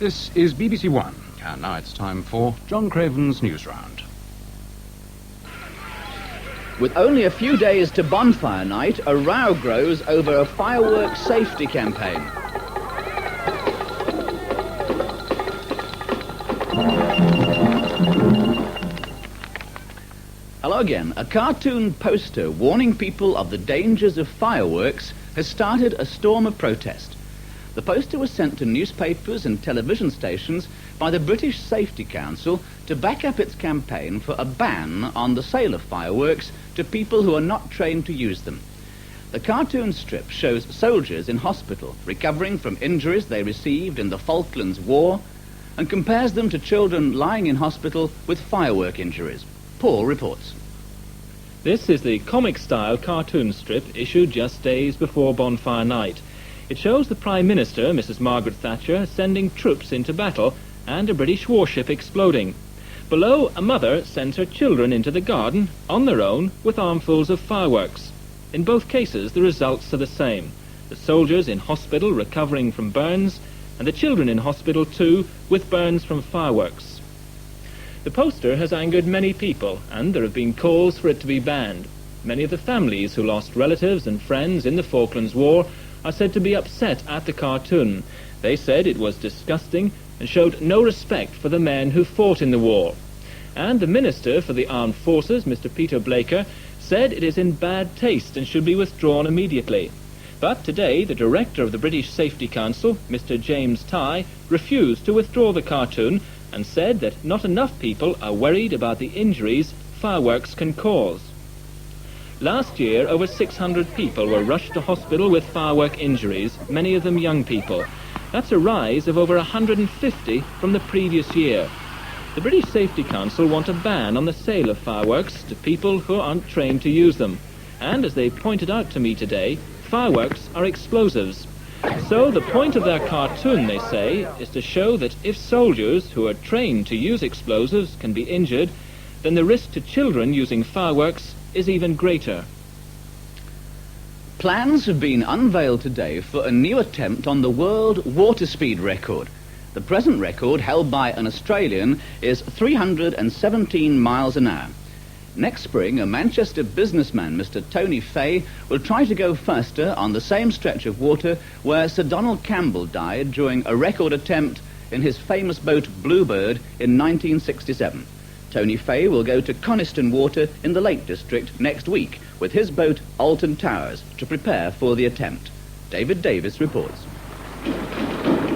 This is BBC One, and now it's time for John Craven's Newsround. With only a few days to bonfire night, a row grows over a fireworks safety campaign. Hello again. A cartoon poster warning people of the dangers of fireworks has started a storm of protest. The poster was sent to newspapers and television stations by the British Safety Council to back up its campaign for a ban on the sale of fireworks to people who are not trained to use them. The cartoon strip shows soldiers in hospital recovering from injuries they received in the Falklands War and compares them to children lying in hospital with firework injuries. Paul reports. This is the comic-style cartoon strip issued just days before bonfire night. It shows the Prime Minister, Mrs. Margaret Thatcher, sending troops into battle and a British warship exploding. Below, a mother sends her children into the garden on their own with armfuls of fireworks. In both cases, the results are the same. The soldiers in hospital recovering from burns, and the children in hospital too with burns from fireworks. The poster has angered many people, and there have been calls for it to be banned. Many of the families who lost relatives and friends in the Falklands War are said to be upset at the cartoon. They said it was disgusting and showed no respect for the men who fought in the war. And the Minister for the Armed Forces, Mr. Peter Blaker, said it is in bad taste and should be withdrawn immediately. But today, the Director of the British Safety Council, Mr. James Tighe, refused to withdraw the cartoon and said that not enough people are worried about the injuries fireworks can cause. Last year, over 600 people were rushed to hospital with firework injuries, many of them young people. That's a rise of over 150 from the previous year. The British Safety Council want a ban on the sale of fireworks to people who aren't trained to use them. And as they pointed out to me today, fireworks are explosives. So the point of their cartoon, they say, is to show that if soldiers who are trained to use explosives can be injured, then the risk to children using fireworks is even greater. Plans have been unveiled today for a new attempt on the world water speed record. The present record, held by an Australian, is 317 miles an hour. Next spring, a Manchester businessman, Mr. Tony Fay, will try to go faster on the same stretch of water where Sir Donald Campbell died during a record attempt in his famous boat Bluebird in 1967. Tony Fay will go to Coniston Water in the Lake District next week with his boat Alton Towers to prepare for the attempt. David Davis reports.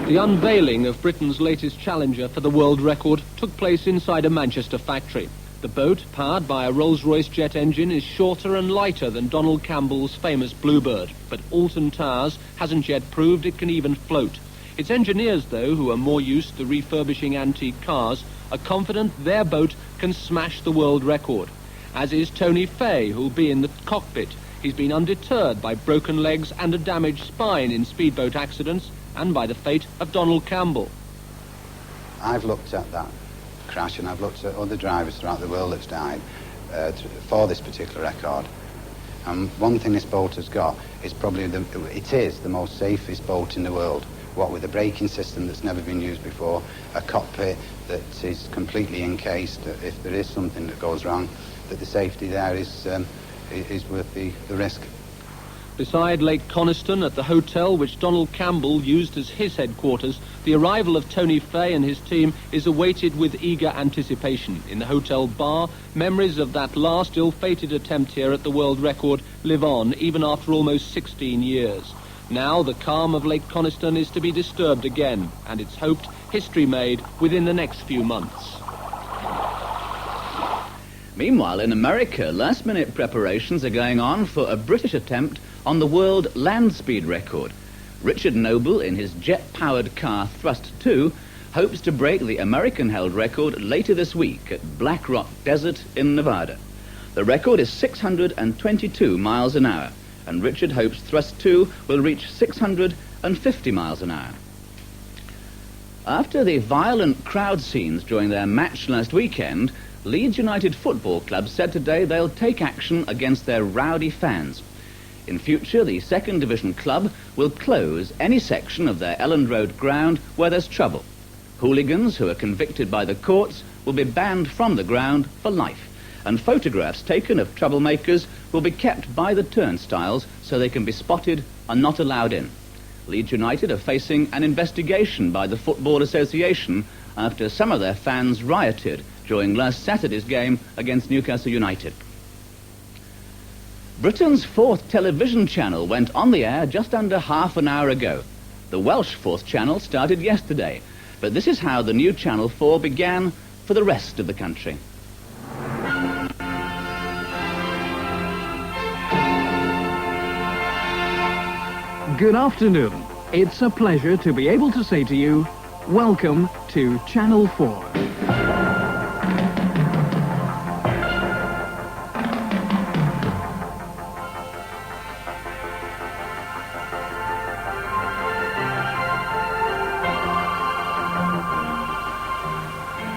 The unveiling of Britain's latest challenger for the world record took place inside a Manchester factory. The boat, powered by a Rolls-Royce jet engine, is shorter and lighter than Donald Campbell's famous Bluebird, but Alton Towers hasn't yet proved it can even float. Its engineers, though, who are more used to refurbishing antique cars, are confident their boat can smash the world record, as is Tony Fay, who'll be in the cockpit. He's been undeterred by broken legs and a damaged spine in speedboat accidents and by the fate of Donald Campbell. I've looked at that crash and I've looked at other drivers throughout the world that's died for this particular record. And one thing this boat has got is probably it is the most safest boat in the world. What with a braking system that's never been used before, a cockpit that is completely encased, that if there is something that goes wrong, that the safety there is worth the risk. Beside Lake Coniston, at the hotel which Donald Campbell used as his headquarters, the arrival of Tony Fay and his team is awaited with eager anticipation. In the hotel bar, memories of that last ill-fated attempt here at the world record live on, even after almost 16 years. Now the calm of Lake Coniston is to be disturbed again, and it's hoped history made within the next few months. Meanwhile, in America, last-minute preparations are going on for a British attempt on the world land speed record. Richard Noble, in his jet-powered car Thrust 2, hopes to break the American-held record later this week at Black Rock Desert in Nevada. The record is 622 miles an hour, and Richard hopes Thrust 2 will reach 650 miles an hour. After the violent crowd scenes during their match last weekend, Leeds United Football Club said today they'll take action against their rowdy fans. In future, the second division club will close any section of their Elland Road ground where there's trouble. Hooligans who are convicted by the courts will be banned from the ground for life, and photographs taken of troublemakers will be kept by the turnstiles so they can be spotted and not allowed in. Leeds United are facing an investigation by the Football Association after some of their fans rioted during last Saturday's game against Newcastle United. Britain's fourth television channel went on the air just under half an hour ago. The Welsh fourth channel started yesterday, but this is how the new Channel 4 began for the rest of the country. Good afternoon. It's a pleasure to be able to say to you, welcome to Channel 4.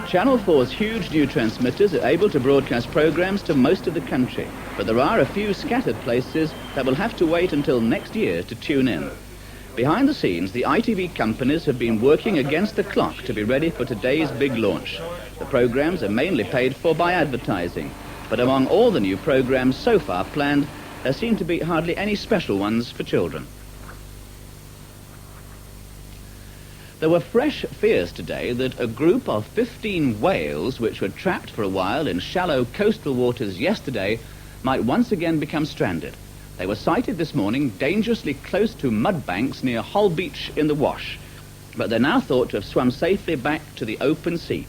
Channel 4's huge new transmitters are able to broadcast programs to most of the country, but there are a few scattered places that will have to wait until next year to tune in. Behind the scenes, the ITV companies have been working against the clock to be ready for today's big launch. The programs are mainly paid for by advertising, but among all the new programs so far planned, there seem to be hardly any special ones for children. There were fresh fears today that a group of 15 whales, which were trapped for a while in shallow coastal waters yesterday, might once again become stranded. They were sighted this morning dangerously close to mud banks near Hull Beach in the Wash, but they're now thought to have swum safely back to the open sea.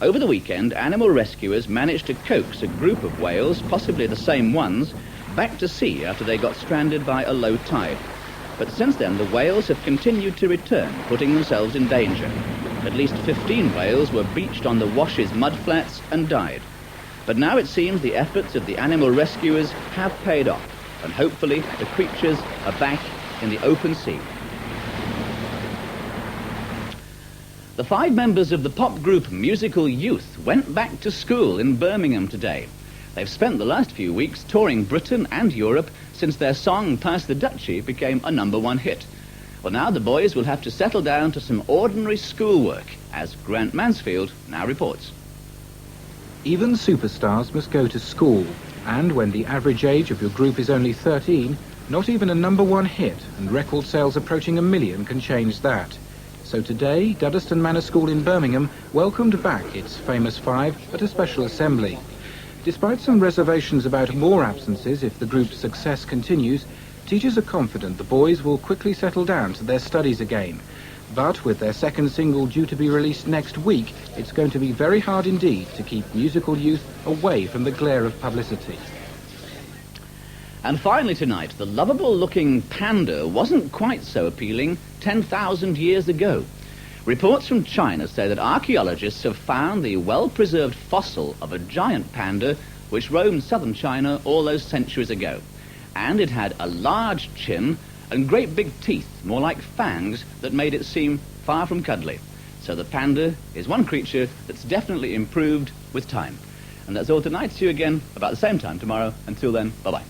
Over the weekend, animal rescuers managed to coax a group of whales, possibly the same ones, back to sea after they got stranded by a low tide. But since then, the whales have continued to return, putting themselves in danger. At least 15 whales were beached on the Wash's mudflats and died. But now it seems the efforts of the animal rescuers have paid off, and hopefully the creatures are back in the open sea. The 5 members of the pop group Musical Youth went back to school in Birmingham today. They've spent the last few weeks touring Britain and Europe since their song Pass the Dutchie became a #1 hit. Well, now the boys will have to settle down to some ordinary schoolwork, as Grant Mansfield now reports. Even superstars must go to school, and when the average age of your group is only 13, not even a #1 hit and record sales approaching 1 million can change that. So today, Duddeston Manor School in Birmingham welcomed back its famous 5 at a special assembly. Despite some reservations about more absences if the group's success continues, teachers are confident the boys will quickly settle down to their studies again. But with their second single due to be released next week, it's going to be very hard indeed to keep Musical Youth away from the glare of publicity. And finally tonight, the lovable-looking panda wasn't quite so appealing 10,000 years ago. Reports from China say that archaeologists have found the well-preserved fossil of a giant panda which roamed southern China all those centuries ago. And it had a large chin and great big teeth, more like fangs, that made it seem far from cuddly. So the panda is one creature that's definitely improved with time. And that's all tonight. See you again about the same time tomorrow. Until then, bye-bye.